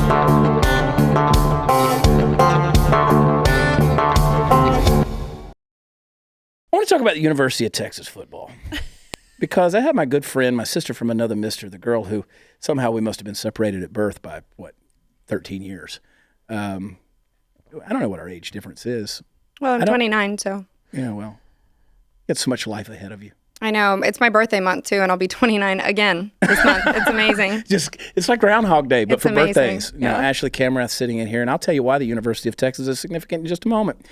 I want to talk about the University of Texas football because I had my good friend, my sister from another mister, the girl who somehow we must have been separated at birth by, 13 years. I don't know what our age difference is. Well, I'm 29, so. Yeah, well, you got so much life ahead of you. I know. It's my birthday month, too, and I'll be 29 again this month. It's amazing. It's like Groundhog Day, but it's for amazing. birthdays. Yeah. Now, Ashley Kamrath sitting in here, and I'll tell you why the University of Texas is significant in just a moment.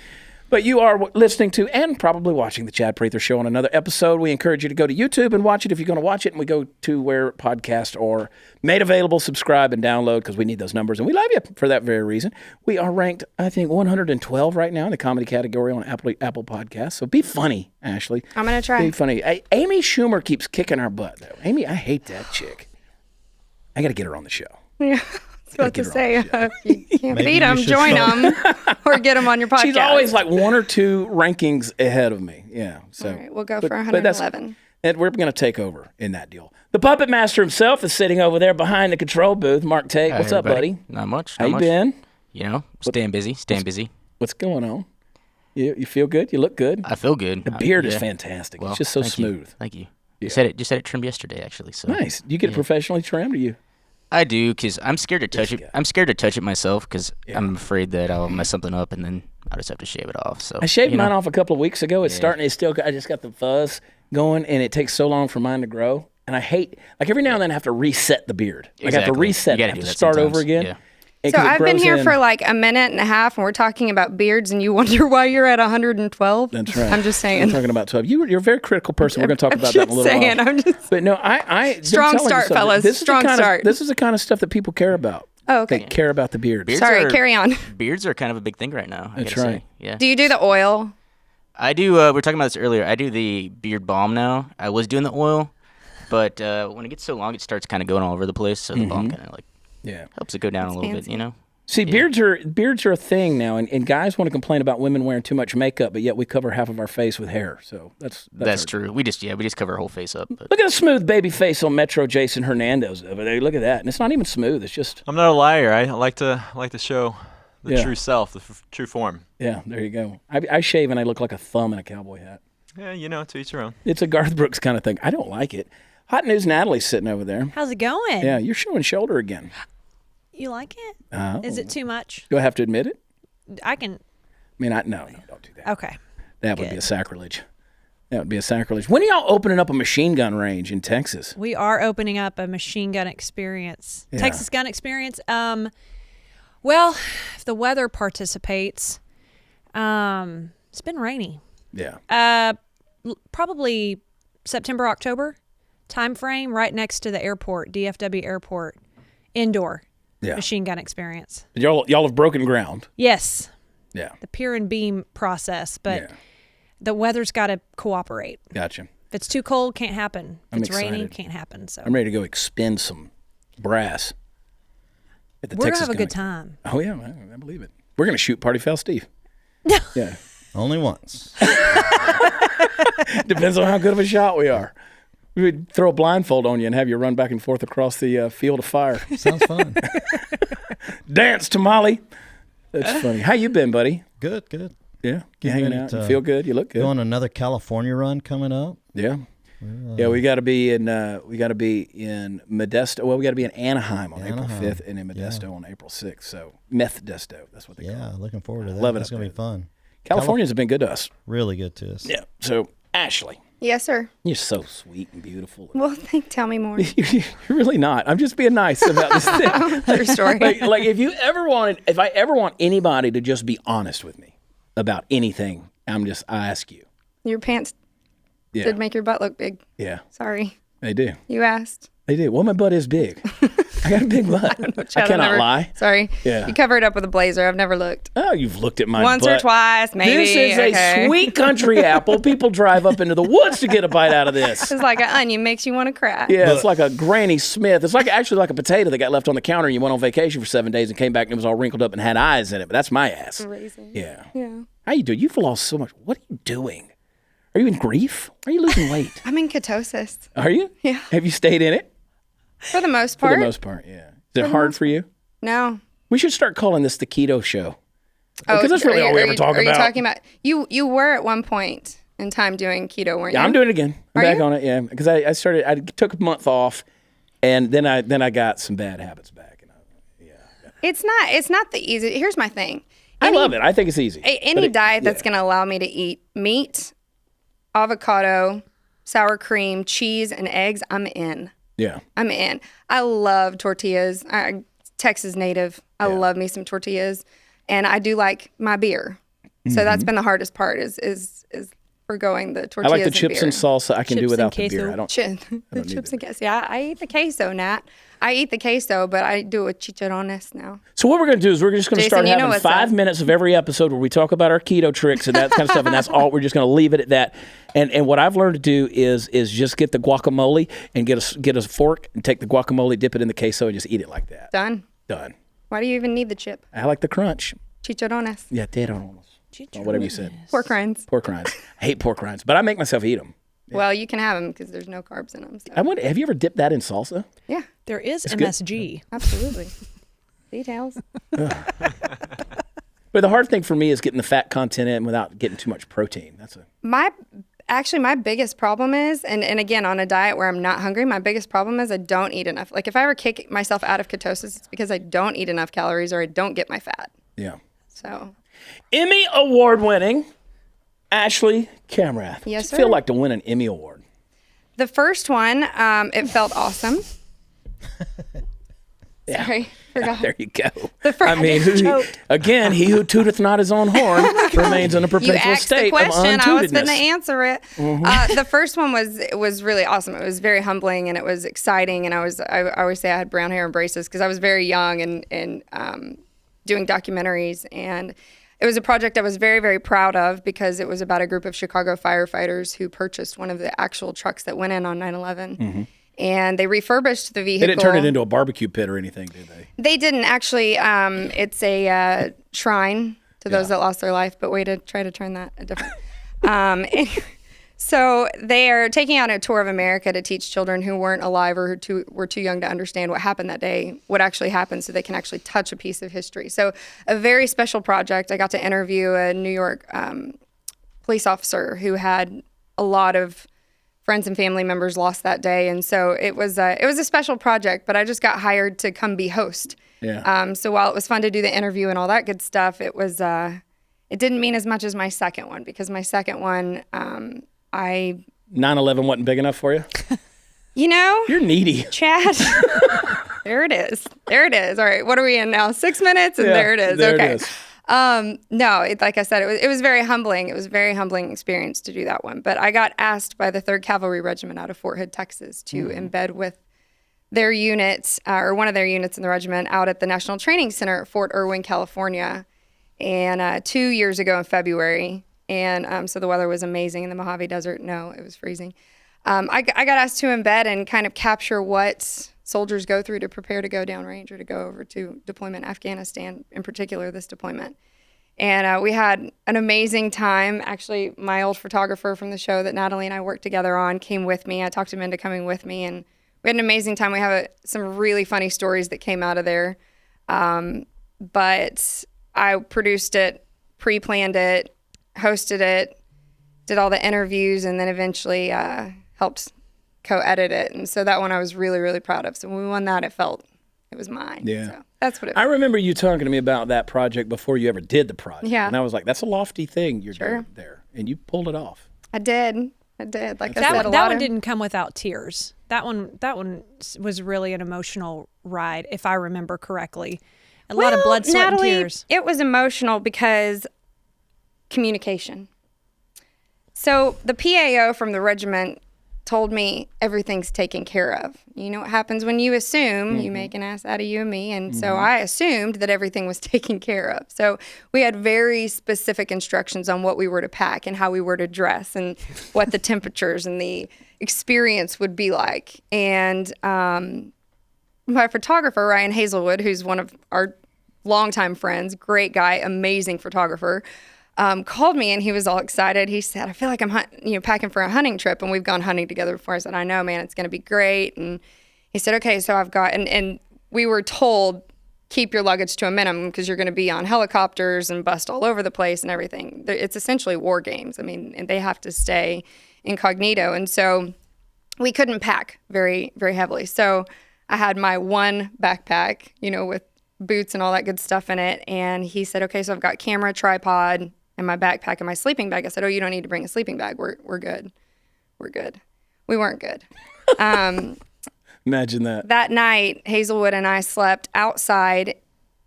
But you are listening to and probably watching the Chad Prather Show on another episode. We encourage you to go to YouTube and watch it if you're going to watch it. And we go to where podcasts are made available, subscribe and download because we need those numbers. And we love you for that very reason. We are ranked, I think, 112 right now in the comedy category on Apple Podcasts. So be funny, Ashley. I'm going to try. Be funny. Amy Schumer keeps kicking our butt, though. Amy, I hate that chick. I got to get her on the show. Yeah. About to say, if you can't beat them, join them, or get them on your podcast. She's always like one or two rankings ahead of me. Yeah. So all right, we'll go for 111. And we're going to take over in that deal. The puppet master himself is sitting over there behind the control booth. Mark Tate, what's up, buddy? Not much. How you been? You know, staying busy. What's going on? You feel good? You look good? I feel good. The beard is fantastic. Well, it's just so smooth. Thank you. Yeah. Just had it trimmed yesterday, actually. So nice. Do you get it professionally trimmed, or you? I do, because I'm scared to touch it. I'm scared to touch it myself because I'm afraid that I'll mess something up and then I'll just have to shave it off. So I shaved mine off a couple of weeks ago. It's starting. I just got the fuzz going, and it takes so long for mine to grow. And I hate, like every now and then I have to reset the beard. Like I have to reset. I have to start over again. Yeah. So I've been here for like a minute and a half, and we're talking about beards, and you wonder why you're at 112? That's right. I'm just saying. I'm talking about 12. You're a very critical person. We're going to talk about that in a little while. I'm just But no, I strong start, fellas. Strong start. This is the kind of stuff that people care about. Oh, okay. They care about the beard. Sorry, carry on. Beards are kind of a big thing right now. That's right. Yeah. Do you do the oil? I do. We were talking about this earlier. I do the beard balm now. I was doing the oil, but when it gets so long, it starts kind of going all over the place. So the balm kind of helps it go down a little bit, you know? See, beards are a thing now, and guys want to complain about women wearing too much makeup, but yet we cover half of our face with hair. So that's true. We just cover our whole face up. But. Look at the smooth baby face on Metro Jason Hernandez over there. Look at that, and it's not even smooth. It's just. I'm not a liar. I like to show the true self, the true form. Yeah, there you go. I shave and I look like a thumb in a cowboy hat. Yeah, to each your own. It's a Garth Brooks kind of thing. I don't like it. Hot News Natalie's sitting over there. How's it going? Yeah, you're showing shoulder again. You like it? Oh. Is it too much? Do I have to admit it? I can. No, don't do that. Okay. That would be a sacrilege. That would be a sacrilege. When are y'all opening up a machine gun range in Texas? We are opening up a machine gun experience. Yeah. Texas gun experience. Well, if the weather participates, it's been rainy. Yeah. Probably September, October time frame, right next to the airport, DFW Airport, indoor machine gun experience. Y'all have broken ground. Yes. Yeah. The pier and beam process, but the weather's got to cooperate. Gotcha. If it's too cold, can't happen. If it's excited. raining, can't happen. So I'm ready to go expend some brass at the we're Texas gonna have a gun good time. Oh yeah, I believe it. We're gonna shoot Party Foul Steve. Yeah. Only once. Depends on how good of a shot we are. We would throw a blindfold on you and have you run back and forth across the field of fire. Sounds fun. Dance, tamale. That's funny. How you been, buddy? Good. Yeah, you hanging out? You feel good? You look good. Doing another California run coming up. Yeah. Yeah, we got to be in Modesto. Well, we got to be in Anaheim on April 5th and in Modesto on April 6th. So Meth-desto, that's what they call it. Yeah, looking forward to that. Love it. It's going to be fun. Californians have been good to us. Really good to us. Yeah. So, Ashley. Yes, sir. You're so sweet and beautiful. Well, tell me more. You're really not. I'm just being nice about this thing. True story. like if I ever want anybody to just be honest with me about anything, I ask you. Your pants did make your butt look big. Yeah. Sorry. They do. You asked. They do. Well, my butt is big. I got a big butt. I cannot lie. Sorry. Yeah. You cover it up with a blazer. I've never looked. Oh, you've looked at my Once butt. or twice, maybe. This is a sweet country apple. People drive up into the woods to get a bite out of this. It's like an onion. Makes you want to cry. Yeah, it's like a Granny Smith. It's actually like a potato that got left on the counter and you went on vacation for 7 days and came back and it was all wrinkled up and had eyes in it. But that's my ass. Amazing. Yeah. Yeah. How you doing? You've lost so much. What are you doing? Are you in grief? Are you losing weight? I'm in ketosis. Are you? Yeah. Have you stayed in it? For the most part. For the most part, yeah. Is it hard for you? No. We should start calling this the keto show. Because that's really all we ever talk about. Are you talking about, you were at one point in time doing keto, weren't you? Yeah, I'm doing it again. I'm Are back you? on it, yeah. Because I took a month off, and then I got some bad habits back. And It's not the easy. Here's my thing. I love it. I think it's easy. Any diet that's going to allow me to eat meat, avocado, sour cream, cheese, and eggs, I'm in. Yeah. I'm in. I love tortillas. Texas native. I love me some tortillas. And I do like my beer. So that's been the hardest part is forgoing the tortillas. I like the chips and salsa. I can do without the beer. I don't. The chips and queso. Yeah, I eat the queso, Nat. I eat the queso, but I do it with chicharrones now. So what we're going to do is we're just going to start Jason, having 5 minutes of every episode where we talk about our keto tricks and that kind of stuff, and that's all. We're just going to leave it at that. And what I've learned to do is just get the guacamole and get a fork and take the guacamole, dip it in the queso, and just eat it like that. Done. Why do you even need the chip? I like the crunch. Chicharrones. Yeah, chicharrones. Or whatever you said. Pork rinds. Pork rinds. I hate pork rinds, but I make myself eat them. Yeah. Well, you can have them because there's no carbs in them. So. Have you ever dipped that in salsa? Yeah. There is It's MSG. Absolutely. Details. But the hard thing for me is getting the fat content in without getting too much protein. My biggest problem is, and again, on a diet where I'm not hungry, my biggest problem is I don't eat enough. Like if I ever kick myself out of ketosis, it's because I don't eat enough calories or I don't get my fat. Yeah. So. Emmy Award-winning Ashley Kamrath. Yes, What's sir. it feel like to win an Emmy Award? The first one, it felt awesome. Yeah. Sorry, forgot. There you go. The first, he who tooteth not his own horn remains in a you perpetual asked state the question. of I was untootedness. going to answer it. The first one was really awesome. It was very humbling and it was exciting. And I always say I had brown hair and braces because I was very young and doing documentaries. And it was a project I was very, very proud of because it was about a group of Chicago firefighters who purchased one of the actual trucks that went in on 9/11. Mm-hmm. And they refurbished the vehicle. They didn't turn it into a barbecue pit or anything, did they? They didn't actually. It's a shrine to those that lost their life, but way to try to turn that a different. So they are taking out a tour of America to teach children who weren't alive or who were too young to understand what happened that day, what actually happened, so they can actually touch a piece of history. So a very special project. I got to interview a New York police officer who had a lot of friends and family members lost that day, and so it was a special project. But I just got hired to come be host. Yeah. So while it was fun to do the interview and all that good stuff, it didn't mean as much as my second one because my second one, 9/11 wasn't big enough for you? You're needy. Chad. There it is. All right, what are we in now? 6 minutes, and there it is. There okay. it is. No, like I said, it was very humbling. It was a very humbling experience to do that one. But I got asked by the 3rd Cavalry Regiment out of Fort Hood, Texas, to embed with their units, or one of their units in the regiment, out at the National Training Center at Fort Irwin, California, and 2 years ago in February. And so the weather was amazing in the Mojave Desert. No, it was freezing. I got asked to embed and kind of capture what soldiers go through to prepare to go downrange or to go over to deployment in Afghanistan, in particular this deployment. And we had an amazing time. Actually, my old photographer from the show that Natalie and I worked together on came with me. I talked him into coming with me, and we had an amazing time. We have some really funny stories that came out of there. But I produced it, pre-planned it, hosted it, did all the interviews, and then eventually helped co-edit it. And so that one I was really, really proud of. So when we won that, it was mine. Yeah. So that's what it I remember you talking to me about that project before you ever did the project. Yeah. And I was like, that's a lofty thing you're doing there. And you pulled it off. I did. Like I said, That one didn't come without tears. That one was really an emotional ride, if I remember correctly. A lot of blood, sweat, Natalie, and tears. It was emotional because communication. So the PAO from the regiment told me everything's taken care of. You know what happens when you assume, you make an ass out of you and me. And so I assumed that everything was taken care of. So we had very specific instructions on what we were to pack and how we were to dress and what the temperatures and the experience would be like. And my photographer, Ryan Hazelwood, who's one of our longtime friends, great guy, amazing photographer, called me and he was all excited. He said, I feel like I'm packing for a hunting trip, and we've gone hunting together before. I said, I know, man, it's going to be great. And he said, okay, so I've got, and we were told keep your luggage to a minimum because you're going to be on helicopters and bust all over the place and everything. It's essentially war games. I mean, and they have to stay incognito. And so we couldn't pack very, very heavily. So I had my one backpack, with boots and all that good stuff in it. And he said, okay, so I've got camera, tripod, and my backpack and my sleeping bag. I said, oh, you don't need to bring a sleeping bag. We're good. We're good. We weren't good. Imagine that. That night, Hazelwood and I slept outside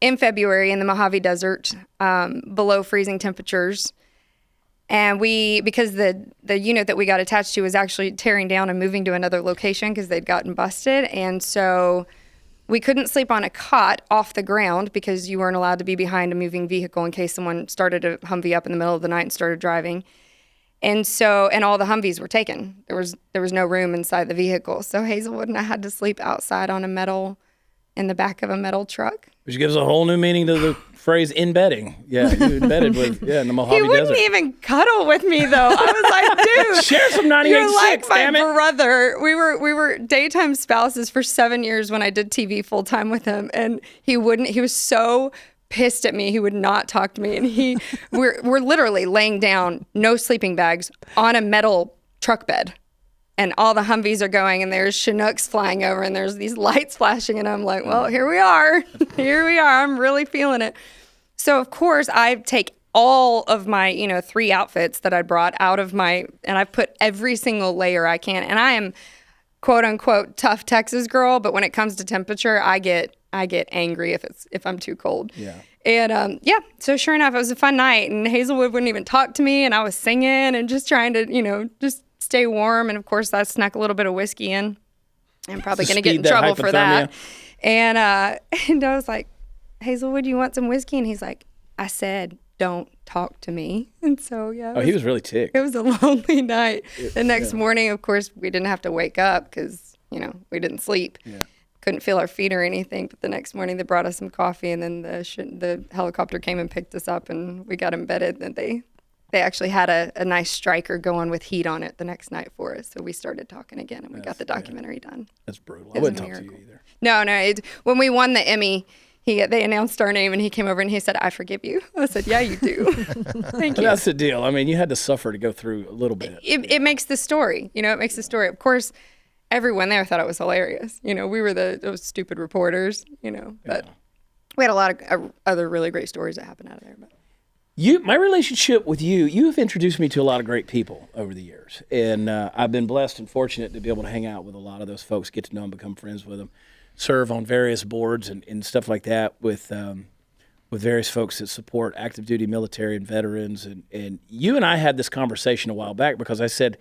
in February in the Mojave Desert, below freezing temperatures. And because the unit that we got attached to was actually tearing down and moving to another location because they'd gotten busted. And so we couldn't sleep on a cot off the ground because you weren't allowed to be behind a moving vehicle in case someone started a Humvee up in the middle of the night and started driving. And all the Humvees were taken. There was no room inside the vehicle. So Hazelwood and I had to sleep outside on in the back of a metal truck. Which gives a whole new meaning to the phrase embedding. Yeah, you embedded in the Mojave Desert. He wouldn't even cuddle with me though. I was like, dude, share some 98.6, you're like damn it. my brother. We were daytime spouses for 7 years when I did TV full time with him, and he was so pissed at me. He would not talk to me, and we're literally laying down, no sleeping bags, on a metal truck bed. And all the Humvees are going, and there's Chinooks flying over, and there's these lights flashing, and I'm like, well, here we are. Here we are. I'm really feeling it. So, of course, I take all of my, 3 outfits that I brought out of and I've put every single layer I can. And I am, quote unquote, tough Texas girl, but when it comes to temperature, I get angry if I'm too cold. Yeah. And so sure enough, it was a fun night, and Hazelwood wouldn't even talk to me, and I was singing and just trying to, just stay warm. And of course, I snuck a little bit of whiskey in. I'm probably going to get in trouble for that. And I was like, Hazelwood, you want some whiskey? And he's like, I said, don't talk to me. And so, yeah. He was really ticked. It was a lonely night. The next morning, of course, we didn't have to wake up because, we didn't sleep. Yeah. Couldn't feel our feet or anything. But the next morning, they brought us some coffee, and then the helicopter came and picked us up, and we got embedded. And they actually had a nice striker going with heat on it the next night for us. So we started talking again, and we got the documentary done. That's brutal. I wouldn't talk to you either. No. When we won the Emmy, they announced our name, and he came over and he said, I forgive you. I said, yeah, you do. Thank you. That's the deal. I mean, you had to suffer to go through a little bit. It makes the story. It makes the story. Of course, everyone there thought it was hilarious. We were those stupid reporters, but we had a lot of other really great stories that happened out of there. But. My relationship with you've introduced me to a lot of great people over the years. And I've been blessed and fortunate to be able to hang out with a lot of those folks, get to know them, become friends with them, serve on various boards and stuff like that with various folks that support active duty military and veterans. And you and I had this conversation a while back because I said,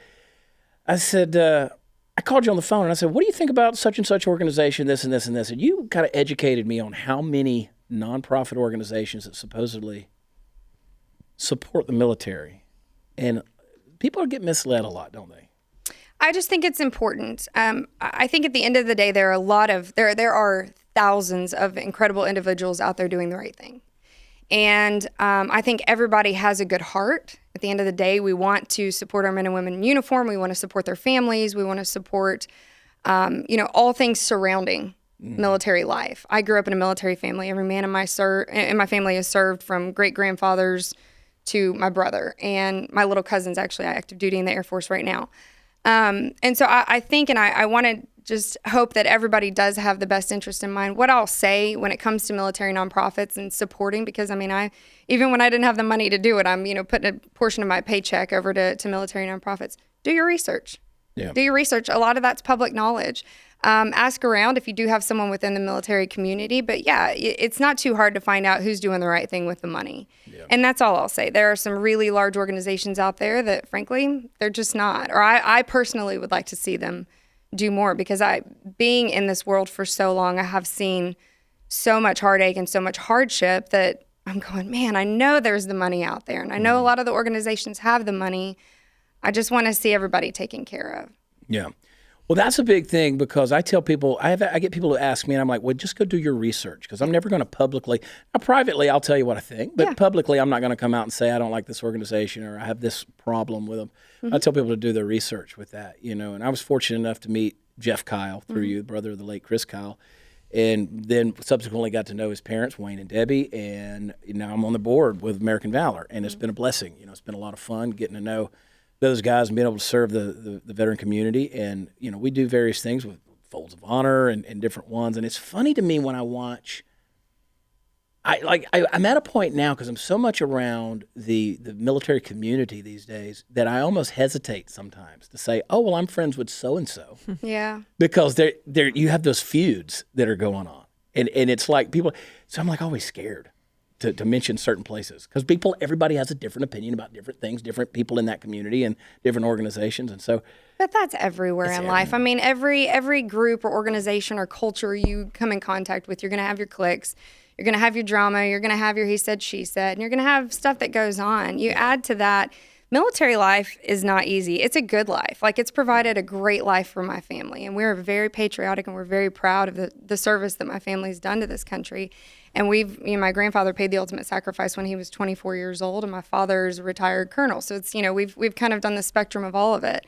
I called you on the phone and I said, what do you think about such and such organization, this and this and this? And you kind of educated me on how many nonprofit organizations that supposedly support the military. And people get misled a lot, don't they? I just think it's important. I think at the end of the day, there are thousands of incredible individuals out there doing the right thing. And I think everybody has a good heart. At the end of the day, we want to support our men and women in uniform. We want to support their families. We want to support, all things surrounding military life. I grew up in a military family. Every man in my family has served, from great-grandfathers to my brother. And my little cousin's actually active duty in the Air Force right now. And so I think, and I want to just hope that everybody does have the best interest in mind. What I'll say when it comes to military nonprofits and supporting, because even when I didn't have the money to do it, I'm, putting a portion of my paycheck over to military nonprofits. Do your research. Yeah. Do your research. A lot of that's public knowledge. Ask around if you do have someone within the military community. But yeah, it's not too hard to find out who's doing the right thing with the money. Yeah. And that's all I'll say. There are some really large organizations out there that, frankly, they're just not. Or I personally would like to see them do more, because being in this world for so long, I have seen so much heartache and so much hardship that I'm going, man, I know there's the money out there. And I know a lot of the organizations have the money. I just want to see everybody taken care of. Yeah. Well, that's a big thing, because I tell people, I get people who ask me, and I'm like, well, just go do your research, because I'm never going to publicly. Now, privately, I'll tell you what I think, but publicly, I'm not going to come out and say I don't like this organization or I have this problem with them. Mm-hmm. I tell people to do their research with that, and I was fortunate enough to meet Jeff Kyle through you, the brother of the late Chris Kyle, and then subsequently got to know his parents, Wayne and Debbie, and now I'm on the board with American Valor, and it's been a blessing. It's been a lot of fun getting to know those guys and being able to serve the veteran community. And we do various things with Folds of Honor and different ones, and it's funny to me when I watch. I'm at a point now because I'm so much around the military community these days that I almost hesitate sometimes to say, "Oh, well, I'm friends with so and so," Yeah, because you have those feuds that are going on, and it's like people. So I'm like always scared to mention certain places because everybody has a different opinion about different things, different people in that community and different organizations, and so. but that's everywhere in life. I mean, every group or organization or culture you come in contact with, you're going to have your cliques. You're going to have your drama. You're going to have your he said, she said, and you're going to have stuff that goes on. You add to that, military life is not easy. It's a good life. Like, it's provided a great life for my family. And we're very patriotic and we're very proud of the service that my family's done to this country. And my grandfather paid the ultimate sacrifice when he was 24 years old, and my father's a retired colonel. So it's, we've kind of done the spectrum of all of it.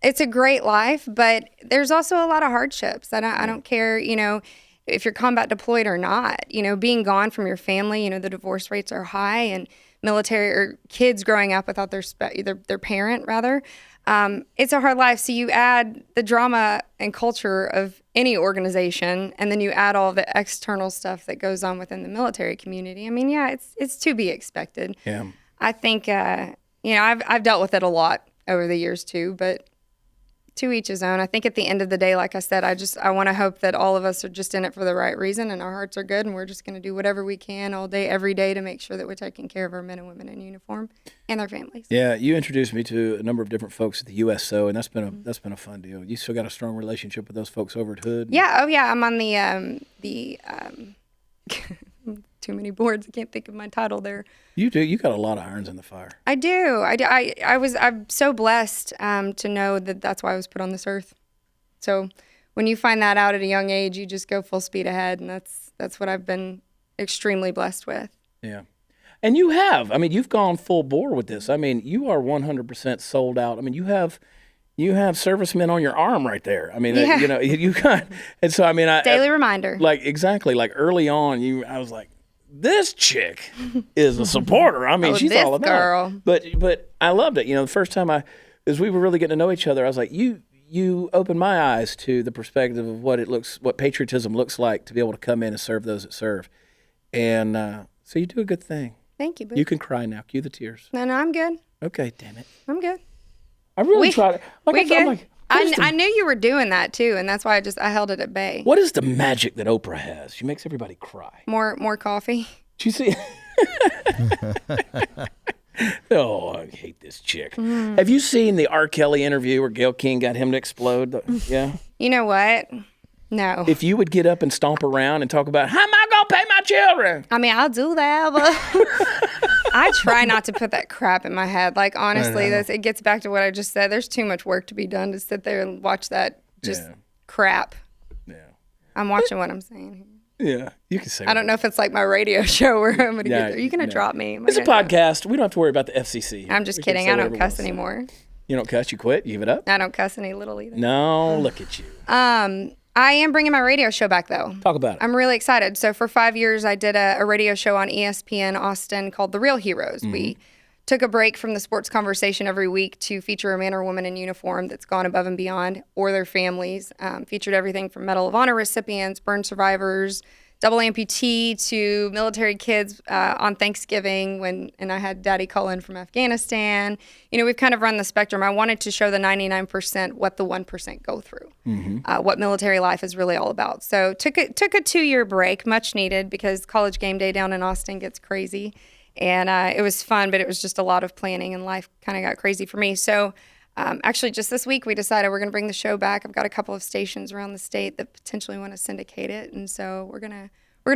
It's a great life, but there's also a lot of hardships. I don't care, if you're combat deployed or not, being gone from your family, the divorce rates are high, and military or kids growing up without their parent rather. It's a hard life. So you add the drama and culture of any organization, and then you add all the external stuff that goes on within the military community. I mean, yeah, it's to be expected. Yeah. I think, I've dealt with it a lot over the years too, but to each his own. I think at the end of the day, like I said, I want to hope that all of us are just in it for the right reason and our hearts are good, and we're just going to do whatever we can all day, every day to make sure that we're taking care of our men and women in uniform and their families. Yeah, you introduced me to a number of different folks at the USO, and that's been a fun deal. You still got a strong relationship with those folks over at Hood? Yeah, oh yeah, I'm on the too many boards. I can't think of my title there. You do. You got a lot of irons in the fire. I do. I'm so blessed to know that that's why I was put on this earth. So when you find that out at a young age, you just go full speed ahead, and that's what I've been extremely blessed with. Yeah. And you have. I mean, you've gone full bore with this. I mean, you are 100% sold out. I mean, you have servicemen on your arm right there. I mean, Yeah. You got, and so I mean, Daily reminder. Like exactly, like early on, I was like, this chick is a supporter. I mean, she's this all about girl. it. But I loved it. The first time as we were really getting to know each other, I was like, you opened my eyes to the perspective of what patriotism looks like to be able to come in and serve those that serve. And so you do a good thing. Thank you, boo. You can cry now. Cue the tears. No, I'm good. Okay, damn it. I'm good. I really tried. We good. I'm like, I knew you were doing that too, and that's why I held it at bay. what is the magic that Oprah has? She makes everybody cry. More coffee. Did you see? Oh, I hate this chick. Have you seen the R. Kelly interview where Gayle King got him to explode? Yeah. You know what? No. If you would get up and stomp around and talk about, how am I going to pay my children? I mean, I'll do that, but I try not to put that crap in my head. Like, honestly, it gets back to what I just said. There's too much work to be done to sit there and watch that crap. Yeah. I'm watching what I'm saying. Yeah. You can say I don't know if it's like my radio show where I'm going to get there. You're going to drop me. It's a podcast. We don't have to worry about the FCC. I'm just kidding. I don't cuss anymore. You don't cuss? You quit? You give it up? I don't cuss any little either. No, look at you. I am bringing my radio show back, though. Talk about it. I'm really excited. So for 5 years, I did a radio show on ESPN Austin called The Real Heroes. Mm-hmm. We took a break from the sports conversation every week to feature a man or woman in uniform that's gone above and beyond, or their families. Featured everything from Medal of Honor recipients, burn survivors, double amputee, to military kids on Thanksgiving and I had Daddy call in from Afghanistan. We've kind of run the spectrum. I wanted to show the 99% what the 1% go through, what military life is really all about. So took a 2-year break, much needed, because College Game Day down in Austin gets crazy. And it was fun, but it was just a lot of planning, and life kind of got crazy for me. So actually, just this week, we decided we're going to bring the show back. I've got a couple of stations around the state that potentially want to syndicate it, and so we're gonna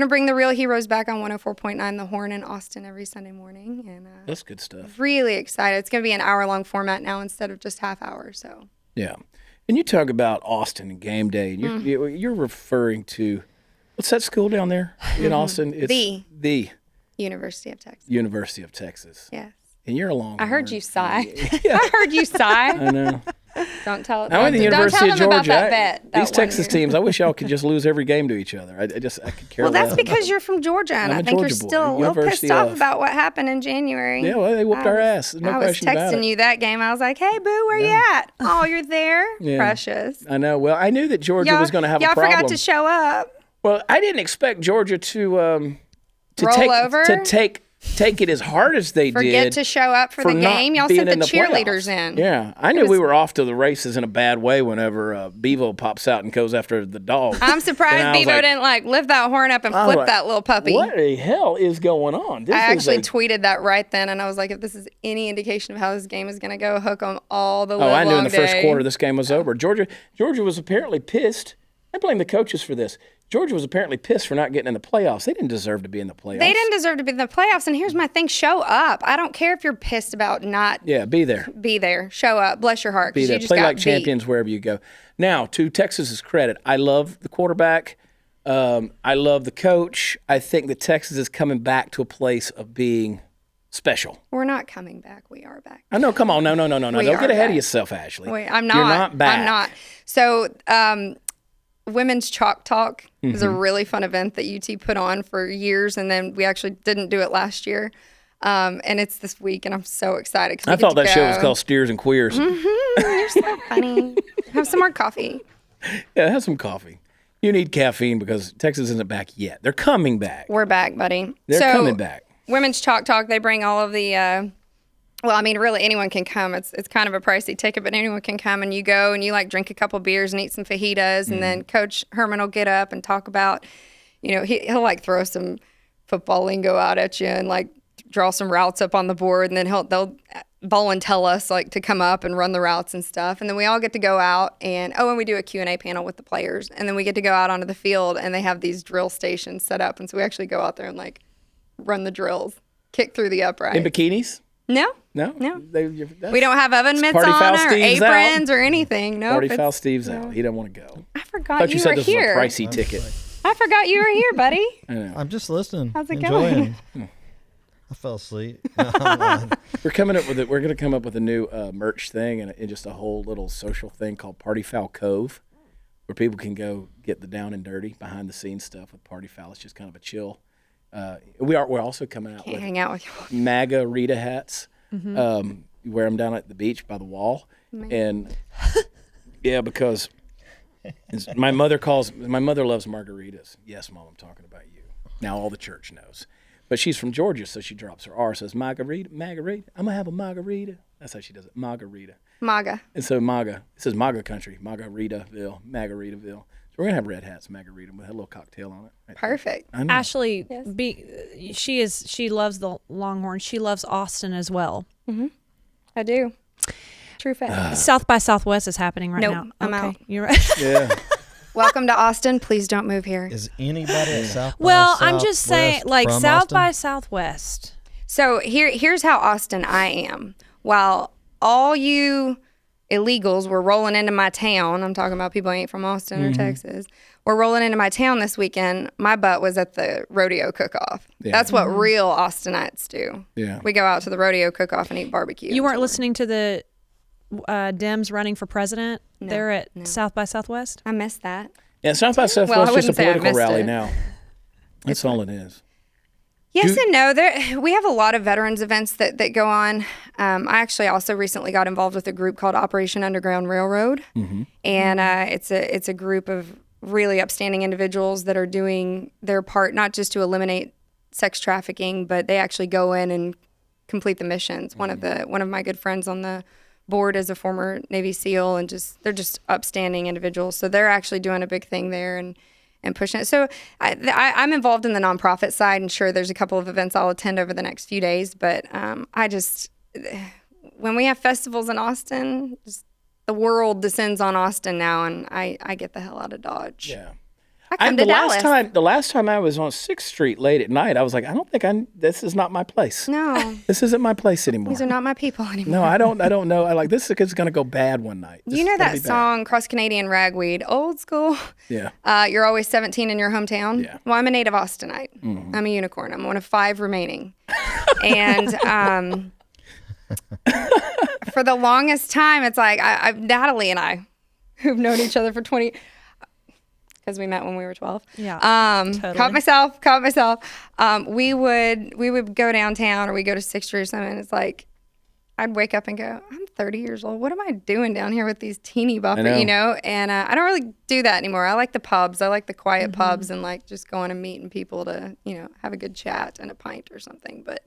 bring the Real Heroes back on 104.9 The Horn in Austin every Sunday morning. And that's good stuff. Really excited. It's going to be an hour-long format now instead of just half hour. So yeah, and you talk about Austin and Game Day, and you're referring to what's that school down there in Austin? It's the University of Texas. University of Texas. Yes. And you're along. I heard you sigh. I heard you sigh. I know. Don't tell it. I went to the University of Georgia. About that bet, These Texas teams, I wish y'all could just lose every game to each other. I could care Well, that's less. because you're from Georgia, and I think you're still a little pissed off about what happened in January. Yeah, well, they whooped our ass. No I was question about it. texting you that game. I was like, "Hey, Boo, where you at? Oh, you're there, precious." I know. Well, I knew that Georgia was going to have a problem. Y'all forgot to show up. Well, I didn't expect Georgia to roll over, to take it as hard as they Forget to show up for the game. Y'all sent the cheerleaders in. Yeah, I knew we were off to the races in a bad way whenever Bevo pops out and goes after the dog. I'm surprised Bevo didn't lift that horn up and flip that little puppy. What the hell is going on? I actually tweeted that right then, and I was like, if this is any indication of how this game is going to go, hook them all the live long day. I knew in the first quarter this game was over. Georgia was apparently pissed. I blame the coaches for this. Georgia was apparently pissed for not getting in the playoffs. They didn't deserve to be in the playoffs. They didn't deserve to be in the playoffs. And here's my thing. Show up. I don't care if you're pissed about not. Yeah, be there. Be there. Show up. Bless your heart. Be there. Play like champions wherever you go. Now, to Texas's credit, I love the quarterback. I love the coach. I think that Texas is coming back to a place of being special. We're not coming back. We are back. I know. Come on. No. Don't get ahead of yourself, Ashley. Wait, I'm not. You're not back. I'm not. So, Women's Chalk Talk is a really fun event that UT put on for years, and then we actually didn't do it last year. And it's this week, and I'm so excited. I thought that show was called Steers and Queers. You're so funny. Have some more coffee. Yeah, have some coffee. You need caffeine because Texas isn't back yet. They're coming back. We're back, buddy. They're coming back. Women's Chalk Talk, they bring all of the well, I mean, really, anyone can come. It's kind of a pricey ticket, but anyone can come, and you go and you drink a couple beers and eat some fajitas, and then Coach Herman will get up and talk about, he'll throw some football lingo out at you and draw some routes up on the board, and then they'll Bolin tell us to come up and run the routes and stuff, and then we all get to go out and we do a Q&A panel with the players, and then we get to go out onto the field, and they have these drill stations set up, and so we actually go out there and run the drills, kick through the upright. In bikinis? No. We don't have oven mitts on or aprons or anything. No. Party foul Steve's out. He doesn't want to go. I forgot you were this here. Was a pricey ticket. I forgot you were here, buddy. I know. I'm just listening. How's it enjoying. going? I fell asleep. We're going to come up with a new merch thing and just a whole little social thing called Party Foul Cove, where people can go get the down and dirty behind the scenes stuff with Party Foul. It's just kind of a chill. We're also coming out with hang out with you. MAGA Rita hats. You wear them down at the beach by the wall, and because my mother loves margaritas. Yes, Mom, I'm talking about you. Now all the church knows, but she's from Georgia, so she drops her R, says margarita. I'm gonna have a margarita. That's how she does it. Margarita. MAGA. And so MAGA. It says MAGA country. Margaritaville. We're going to have red hats, margarita, with a little cocktail on it. Right. Perfect. Ashley, she loves the Longhorns. She loves Austin as well. Mm-hmm. I do. True fact. South by Southwest is happening right now. I'm out. You're right. Yeah. Welcome to Austin. Please don't move here. Is anybody at South by Well, Southwest I'm just saying, South Austin? by Southwest. So here's how Austin I am. While all you illegals were rolling into my town, I'm talking about people who ain't from Austin or Texas, were rolling into my town this weekend, my butt was at the rodeo cook-off. Yeah. That's what real Austinites do. Yeah. We go out to the rodeo cook-off and eat barbecue. You weren't listening to the Dems running for president? No, they're at South by Southwest? I missed that. Yeah, South by Southwest is just a political rally now. That's all it is. Yes and no. We have a lot of veterans events that go on. I actually also recently got involved with a group called Operation Underground Railroad, and it's a group of really upstanding individuals that are doing their part, not just to eliminate sex trafficking, but they actually go in and complete the missions. One of my good friends on the board is a former Navy SEAL, and they're just upstanding individuals. So they're actually doing a big thing there and pushing it. So I'm involved in the nonprofit side, and sure, there's a couple of events I'll attend over the next few days. But when we have festivals in Austin, the world descends on Austin now, and I get the hell out of Dodge. Yeah. I come to Dallas. The last time I was on 6th Street late at night, I was like, this is not my place. No. This isn't my place anymore. These are not my people anymore. No, I don't know. This is going to go bad one night. You know that song, Cross Canadian Ragweed, old school? Yeah. You're always 17 in your hometown? Yeah. Well, I'm a native Austinite. Mm-hmm. I'm a unicorn. I'm one of 5 remaining. And for the longest time, it's like Natalie and I, who've known each other for 20, because we met when we were 12. Yeah, totally. Caught myself. We would go downtown or we go to 6th Street or something. It's like, I'd wake up and go, I'm 30 years old. What am I doing down here with these teeny boppers, And I don't really do that anymore. I like the pubs. I like the quiet pubs and like just going and meeting people to, have a good chat and a pint or something. But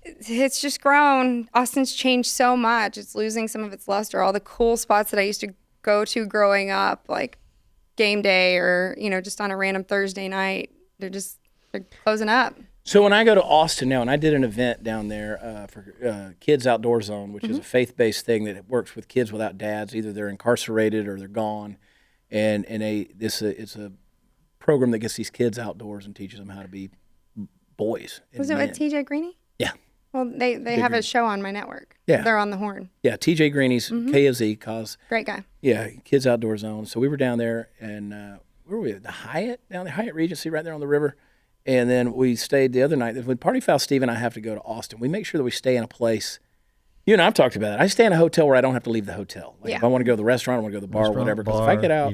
it's just grown. Austin's changed so much. It's losing some of its luster. All the cool spots that I used to go to growing up, like game day or, just on a random Thursday night, they're closing up. So when I go to Austin now, and I did an event down there for Kids Outdoor Zone, which is a faith-based thing that works with kids without dads. Either they're incarcerated or they're gone. And it's a program that gets these kids outdoors and teaches them how to be boys. Was it with TJ Greenie? Yeah. Well, they have a show on my network. Yeah. They're on the Horn. Yeah, TJ Greenie's KOZ, cause great guy. Yeah, Kids Outdoor Zone. So we were down there, and where were we? The Hyatt, down the Hyatt Regency right there on the river. And then we stayed the other night. When Party Foul Steve and I have to go to Austin, we make sure that we stay in a place. You and I've talked about it. I stay in a hotel where I don't have to leave the hotel. Like if I want to go to the restaurant, I want to go to the bar, or whatever. Because if I get out,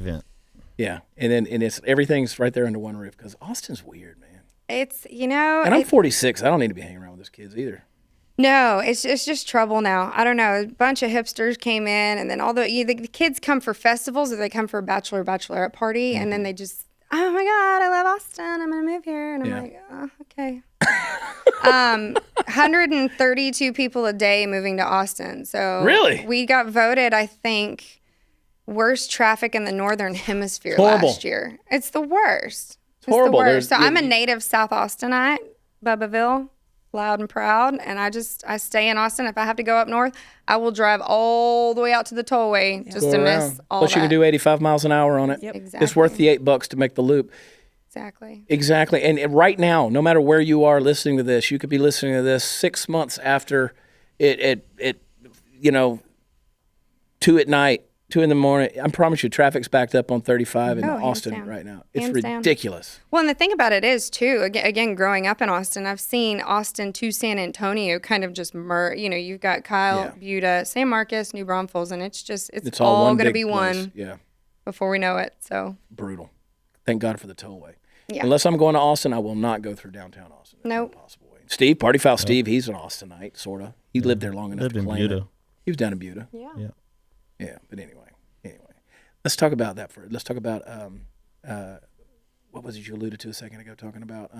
yeah, and it's everything's right there under one roof. Because Austin's weird, man. It's and I'm 46. I don't need to be hanging around with those kids either. No, it's just trouble now. I don't know. A bunch of hipsters came in, and then the kids come for festivals or they come for a bachelorette party, and then they just, oh my God, I love Austin. I'm gonna move here, and I'm like, oh, okay. 132 people a day moving to Austin. So really, we got voted, I think, worst traffic in the Northern Hemisphere last year. It's the worst. It's horrible. The worst. So I'm a native South Austinite, Bubbaville. Loud and proud, and I stay in Austin. If I have to go up north, I will drive all the way out to the tollway just to miss all Plus that. You can do 85 miles an hour on it. Yep. Exactly. It's worth the $8 to make the loop. Exactly. And right now, no matter where you are listening to this, you could be listening to this 6 months after it 2 at night, 2 in the morning. I promise you, traffic's backed up on 35 in Austin right now. It's ridiculous. Well, and the thing about it is, too, again, growing up in Austin, I've seen Austin to San Antonio kind of just merge. You've got Kyle, Buda, San Marcos, New Braunfels, and it's all going to be one before we know it. So brutal. Thank God for the tollway. Yeah. Unless I'm going to Austin, I will not go through downtown Austin. Nope. Steve, Party Foul Steve, he's an Austinite, sort of. He lived there long enough to claim it. He was down in Buda. Yeah, but anyway, let's talk about that let's talk about what was it you alluded to a second ago? Talking about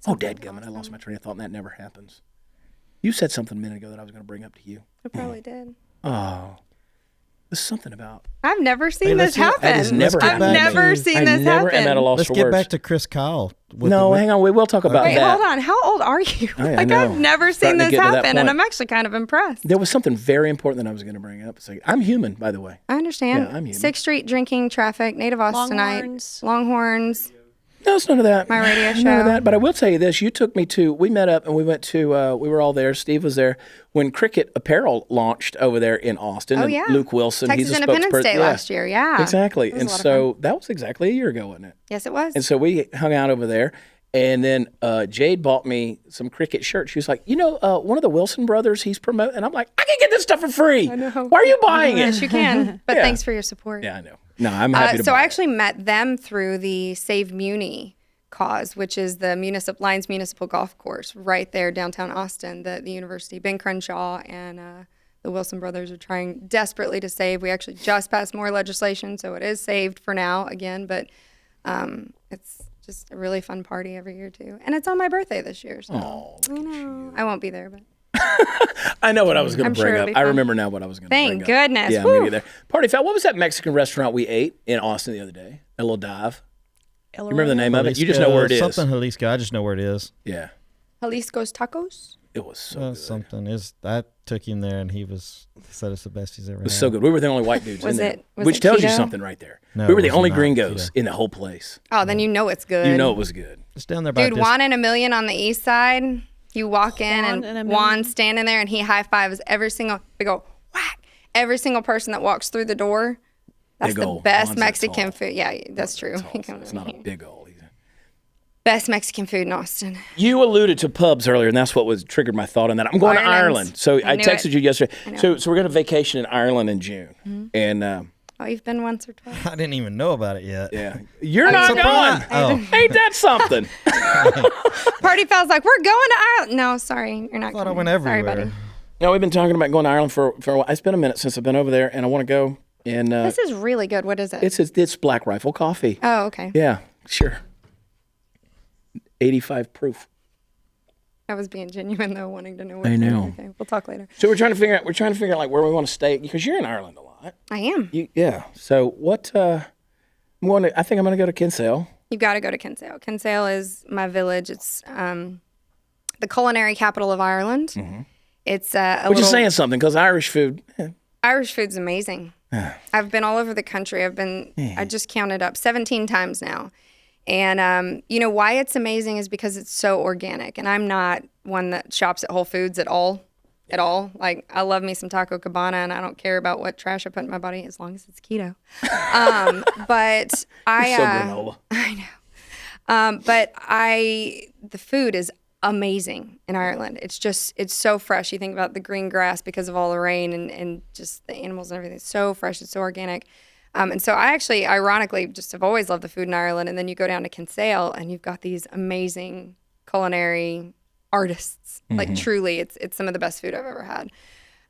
dadgummit, I lost my train of thought, and that never happens. You said something a minute ago that I was going to bring up to you. I probably did. Oh, there's something about. I've never seen this happen. I've never seen this happen. I'm at a loss for words. Let's get back to Chris Kyle. Hang on. We will talk about that. Wait, hold on. How old are you? I've never seen this happen, and I'm actually kind of impressed. There was something very important that I was going to bring up. It's like, I'm human, by the way. I understand. Yeah, I'm human. 6th Street drinking traffic, native Austinite, Longhorns. No, it's none of that. My radio show. None of that. But I will tell you this. You took me to, we met up and we went to, we were all there. Steve was there when Cricket Apparel launched over there in Austin. Oh, yeah. And Luke Wilson. Texas he's a Independence Day last year. Yeah. Exactly. And so that was exactly a year ago, wasn't it? Yes, it was. And so we hung out over there. And then Jade bought me some Cricket shirts. She was like, one of the Wilson brothers, he's promoting. And I'm like, I can get this stuff for free. I know. Why are you buying it? Yes, you can. But thanks for your support. Yeah, I know. No, I'm happy to So buy I actually met them through the Save Muni cause, which is the Lions Municipal Golf Course right there downtown Austin that the university, Ben Crenshaw and the Wilson brothers are trying desperately to save. We actually just passed more legislation, so it is saved for now again, but it's just a really fun party every year too. And it's on my birthday this year, so I know. I won't be there, but I know what I was going to bring sure up. I remember now what I was going to bring up. Thank goodness. Yeah, I'm going to get there. Party Foul, what was that Mexican restaurant we ate in Austin the other day? A little dive. You remember the name of it? You just know where it is. Something Jalisco. I just know where it is. Yeah. Jalisco's Tacos? It was so good. Something. I took him there, and he said it's the best he's ever had. It was so good. We were the only white dudes in there. Was it tells keto? You something right there. No, we were the only not gringos keto. in the whole place. Oh, then you know it's good. You know it was good. It's down there by Dude, Juan and a Million on the east side. You walk in and Juan's standing there and he high fives every single, we go, whack, every single person that walks through the door. That's the best Mexican food. Yeah, that's true. It's not a big old either. Best Mexican food in Austin. You alluded to pubs earlier, and that's what was triggered my thought on that. I'm going to Ireland. So I texted you yesterday. So we're going to vacation in Ireland in June. Mm-hmm. And you've been once or twice? I didn't even know about it yet. Yeah. You're not going. Oh. Ain't that something? Party Foul's like, we're going to Ireland. No, sorry. You're not I thought going. I went everywhere. Sorry, buddy. No, we've been talking about going to Ireland for a while. It's been a minute since I've been over there, and I want to go. And this is really good. What is it? It's Black Rifle coffee. Oh, okay. Yeah, sure. 85 proof. I was being genuine though, wanting to know what I know. Okay, we'll talk later. So we're trying to figure out like where we want to stay because you're in Ireland a lot. I am. Yeah. So what I think I'm going to go to Kinsale. You've got to go to Kinsale. Kinsale is my village. It's the culinary capital of Ireland. Mm-hmm. It's which is saying something because Irish food. Irish food's amazing. I've been all over the country. I just counted up 17 times now. And you know why it's amazing is because it's so organic. And I'm not one that shops at Whole Foods at all. Like, I love me some Taco Cabana, and I don't care about what trash I put in my body as long as it's keto. But so granola. I know. But the food is amazing in Ireland. It's so fresh. You think about the green grass because of all the rain and just the animals and everything. It's so fresh. It's so organic. And so I actually, ironically, just have always loved the food in Ireland. And then you go down to Kinsale and you've got these amazing culinary artists. Mm-hmm. Like truly, it's some of the best food I've ever had.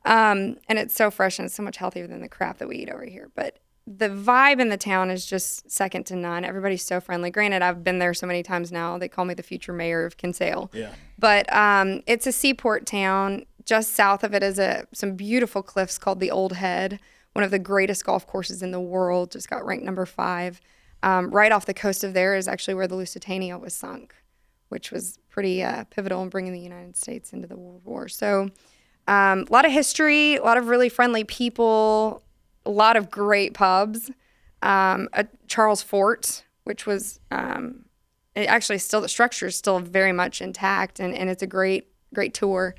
And it's so fresh and it's so much healthier than the crap that we eat over here. But the vibe in the town is just second to none. Everybody's so friendly. Granted, I've been there so many times now. They call me the future mayor of Kinsale. Yeah. But it's a seaport town. Just south of it is some beautiful cliffs called the Old Head. One of the greatest golf courses in the world, just got ranked number 5. Right off the coast of there is actually where the Lusitania was sunk, which was pretty pivotal in bringing the United States into the World War. So a lot of history, a lot of really friendly people, a lot of great pubs. Charles Fort, which was actually still, the structure is still very much intact, and it's a great tour.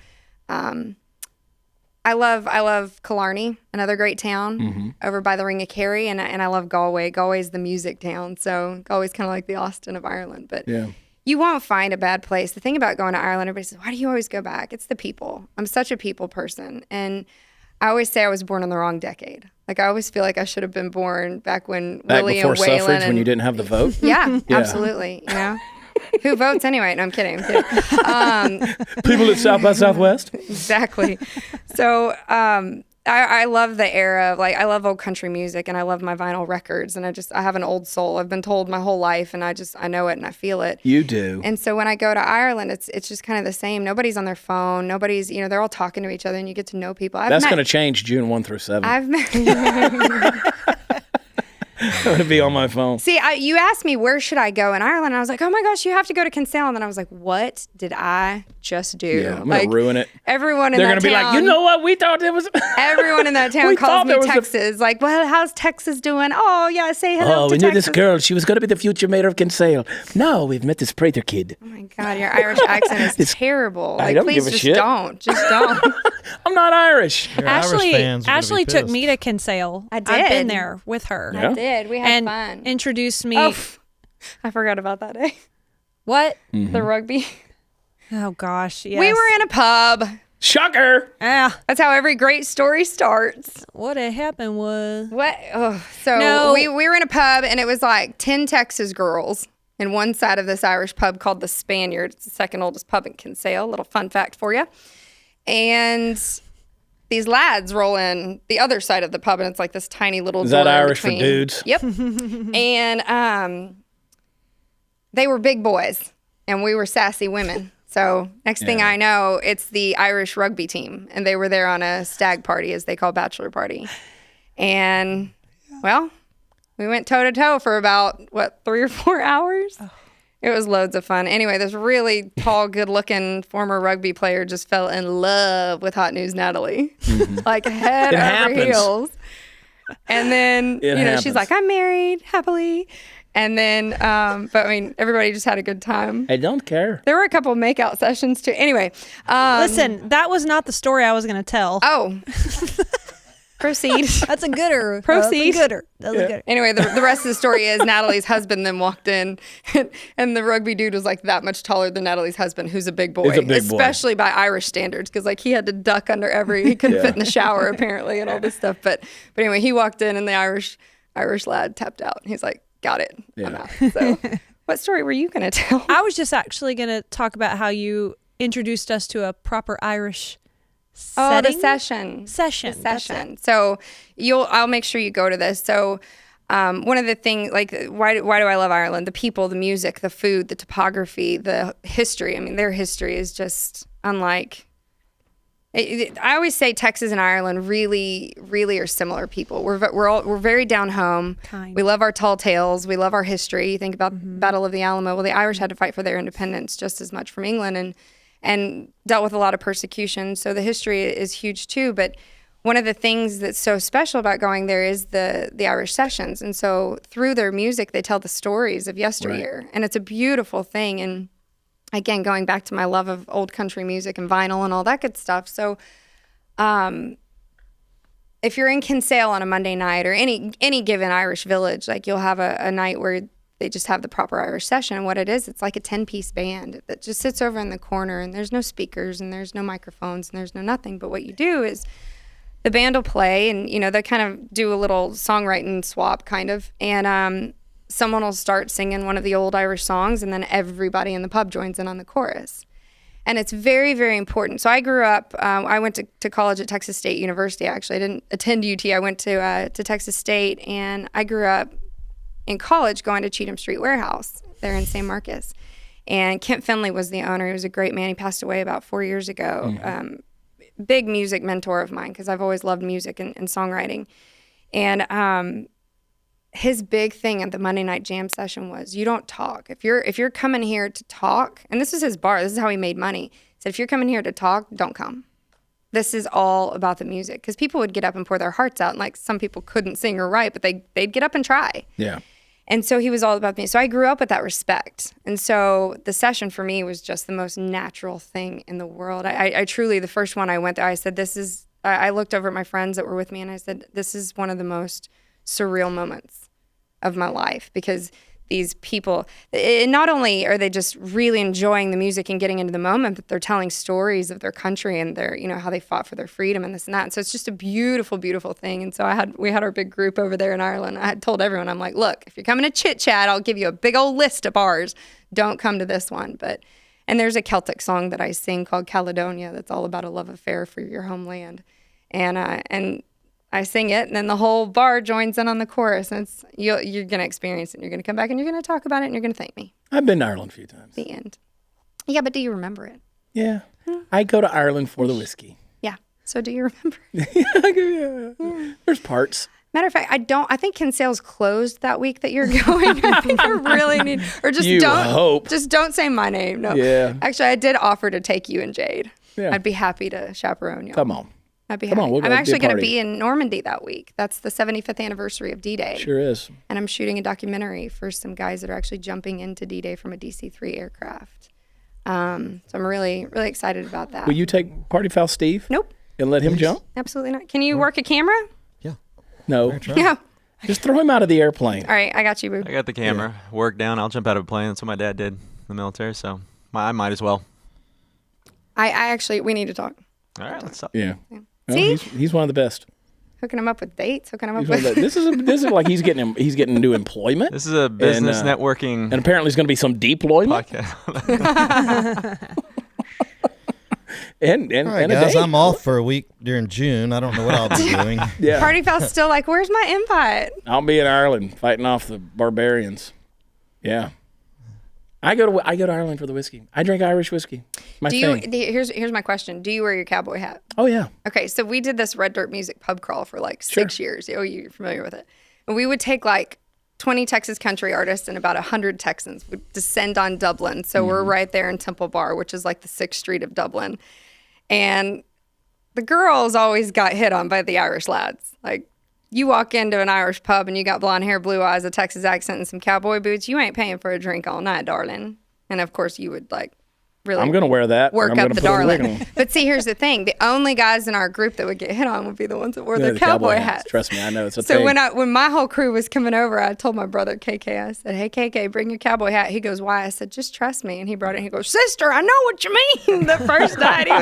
I love Killarney, another great town over by the Ring of Kerry, and I love Galway. Galway's the music town, so Galway's kind of like the Austin of Ireland. But you won't find a bad place. The thing about going to Ireland, everybody says, why do you always go back? It's the people. I'm such a people person, and I always say I was born in the wrong decade. Like, I always feel like I should have been born back when Willie and Waylon. Back before suffrage, when you didn't have the vote? Yeah, absolutely. You know? Who votes anyway? No, I'm kidding. People at South by Southwest. Exactly. So I love the era of, like, I love old country music, and I love my vinyl records, and I have an old soul. I've been told my whole life, and I know it and I feel it. You do. And so when I go to Ireland, it's just kind of the same. Nobody's on their phone. Nobody's, they're all talking to each other, and you get to know people. That's going to change June 1 through 7. I've met. I'm going to be on my phone. See, you asked me where should I go in Ireland, and I was like, oh my gosh, you have to go to Kinsale. And then I was like, what did I just do? Yeah, I'm going to ruin it. Everyone in They're that going to be town, like, you know what? We thought it was. Everyone in that town calls me Texas. Like, well, how's Texas doing? Oh, yeah, say hello to Texas. Oh, we knew this girl. She was going to be the future mayor of Kinsale. No, we've met this Prather kid. Oh my God, your Irish accent is terrible. Like, I don't please give a just shit. Just don't. I'm not Irish. Ashley took me to Kinsale. I did. I've been there with her. Yeah. I did. We had fun. Introduced me. Oh, I forgot about that day. What? Mm-hmm. The rugby. Oh gosh, yes. We were in a pub. Shocker. Yeah. That's how every great story starts. What had happened was we were in a pub, and it was like 10 Texas girls in one side of this Irish pub called the Spaniard. It's the second oldest pub in Kinsale. A little fun fact for you. And these lads roll in the other side of the pub, and it's like this tiny little Is door that Irish between. for dudes? Yep. And they were big boys, and we were sassy women. So next thing I know, it's the Irish rugby team, and they were there on a stag party, as they call bachelor party. And, well, we went toe-to-toe for about, 3 or 4 hours? Oh. It was loads of fun. Anyway, this really tall, good-looking former rugby player just fell in love with Hot News Natalie, like head over heels. And then, she's like, I'm married, happily. And then, but I mean, everybody just had a good time. I don't care. There were a couple of makeout sessions too. Anyway. Listen, that was not the story I was going to tell. Oh. Proceed. That's a gooder. Proceed. That's a gooder. That's a gooder. Anyway, the rest of the story is Natalie's husband then walked in, and the rugby dude was like that much taller than Natalie's husband, who's a big boy, He's a big boy. especially by Irish standards, because like he had to duck under he couldn't fit in the shower apparently, and all this stuff. But anyway, he walked in, and the Irish lad tapped out. He's like, "Got it, I'm out." So, what story were you gonna tell? I was just actually going to talk about how you introduced us to a proper Irish setting. The session. Session. The That's session. it. So I'll make sure you go to this. So one of the things, like, why do I love Ireland? The people, the music, the food, the topography, the history. I mean, their history is just unlike. I always say Texas and Ireland really, really are similar people. We're very down home. Kind. We love our tall tales. We love our history. You think about Battle of the Alamo. Well, the Irish had to fight for their independence just as much from England, and dealt with a lot of persecution. So the history is huge too. But one of the things that's so special about going there is the Irish sessions. And so through their music, they tell the stories of yesteryear. Right. And it's a beautiful thing. And again, going back to my love of old country music and vinyl and all that good stuff. So if you're in Kinsale on a Monday night or any given Irish village, like you'll have a night where they just have the proper Irish session. And what it is, it's like a 10-piece band that just sits over in the corner, and there's no speakers and there's no microphones and there's no nothing. But what you do is the band will play, and they kind of do a little songwriting swap kind of, and someone will start singing one of the old Irish songs, and then everybody in the pub joins in on the chorus. And it's very, very important. So I grew up, I went to college at Texas State University, actually. I didn't attend UT. I went to Texas State, and I grew up in college going to Cheatham Street Warehouse there in San Marcos. And Kent Finley was the owner. He was a great man. He passed away about 4 years ago. Big music mentor of mine, because I've always loved music and songwriting. And his big thing at the Monday night jam session was, you don't talk. If you're coming here to talk, and this is his bar, this is how he made money. He said, if you're coming here to talk, don't come. This is all about the music. Because people would get up and pour their hearts out, and like some people couldn't sing or write, but they'd get up and try. Yeah. And so he was all about me. So I grew up with that respect. And so the session for me was just the most natural thing in the world. I truly, the first one I went there, I said, I looked over at my friends that were with me, and I said, this is one of the most surreal moments of my life, because these people, not only are they just really enjoying the music and getting into the moment, but they're telling stories of their country and their, how they fought for their freedom and this and that. And so it's just a beautiful, beautiful thing. And so we had our big group over there in Ireland. I had told everyone, I'm like, look, if you're coming to Chit Chat, I'll give you a big old list of bars. Don't come to this one. And there's a Celtic song that I sing called Caledonia that's all about a love affair for your homeland. And I sing it, and then the whole bar joins in on the chorus, and you're going to experience it, and you're going to come back, and you're going to talk about it, and you're going to thank me. I've been to Ireland a few times. The end. Yeah, but do you remember it? Yeah. I go to Ireland for the whiskey. Yeah. So do you remember? Yeah. There's parts. Matter of fact, I think Kinsale's closed that week that you're going. I think I really need, or just just don't say my name. No. Yeah. Actually, I did offer to take you and Jade. Yeah. I'd be happy to chaperone you. Come on. I'd be happy. I'm actually going to be in Normandy that week. That's the 75th anniversary of D-Day. Sure is. And I'm shooting a documentary for some guys that are actually jumping into D-Day from a DC-3 aircraft. So I'm really, really excited about that. Will you take Party Foul Steve? Nope. And let him jump? Absolutely not. Can you work a camera? Yeah. No. Yeah. Just throw him out of the airplane. All right, I got you, boo. I got the camera. Yeah. Work down. I'll jump out of a plane. That's what my dad did in the military, so I might as well. I actually, we need to talk. All right, let's talk. Yeah. Well, see? He's one of the best. Hooking him up with dates, hooking him up with... This is like he's getting new employment. This is a business networking... And apparently there's going to be some deployment. Podcast. and all right, guys, I'm off for a week during June. I don't know what I'll be doing. Yeah. Party Foul's still like, where's my invite? I'll be in Ireland fighting off the barbarians. Yeah. I go to Ireland for the whiskey. I drink Irish whiskey. Here's my question. Do you wear your cowboy hat? Oh yeah. Okay, so we did this Red Dirt Music pub crawl for like 6 years. Oh, you're familiar with it. And we would take like 20 Texas country artists and about 100 Texans would descend on Dublin. So we're right there in Temple Bar, which is like the 6th Street of Dublin. And the girls always got hit on by the Irish lads. Like, you walk into an Irish pub and you got blonde hair, blue eyes, a Texas accent, and some cowboy boots, you ain't paying for a drink all night, darling. And of course, you would like really I'm going to wear that. work I'm up gonna the put a wig darling. on. But see, here's the thing: the only guys in our group that would get hit on would be the ones that wore their The cowboy hats. Trust me, I know it's a So thing. when my whole crew was coming over, I told my brother KK, I said, "Hey KK, bring your cowboy hat." He goes, "Why?" I said, "Just trust me." And he brought it. And he goes, "Sister, I know what you mean." The first night he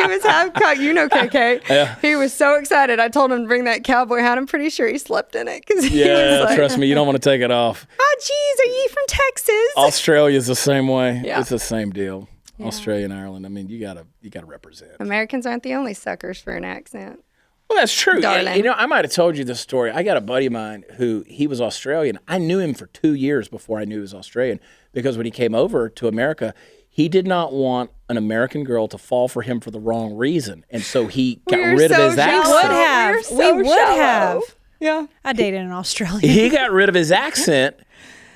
was half cocked. You know KK. Yeah. He was so excited. I told him to bring that cowboy hat. I'm pretty sure he slept in it because he Yeah, was like, trust me, you don't want to take it off. "Oh, geez, are you from Texas?" Australia's the same way. Yeah. It's the same deal. Australia and Ireland. I mean, you gotta represent. Americans aren't the only suckers for an accent. Well, that's true. Darling. You know, I might have told you this story. I got a buddy of mine who he was Australian. I knew him for 2 years before I knew he was Australian because when he came over to America, he did not want an American girl to fall for him for the wrong reason, and so he got We're rid of so his shallow. accent. Would have. We're so We would shallow. have. Yeah. I dated an Australian. He got rid of his accent,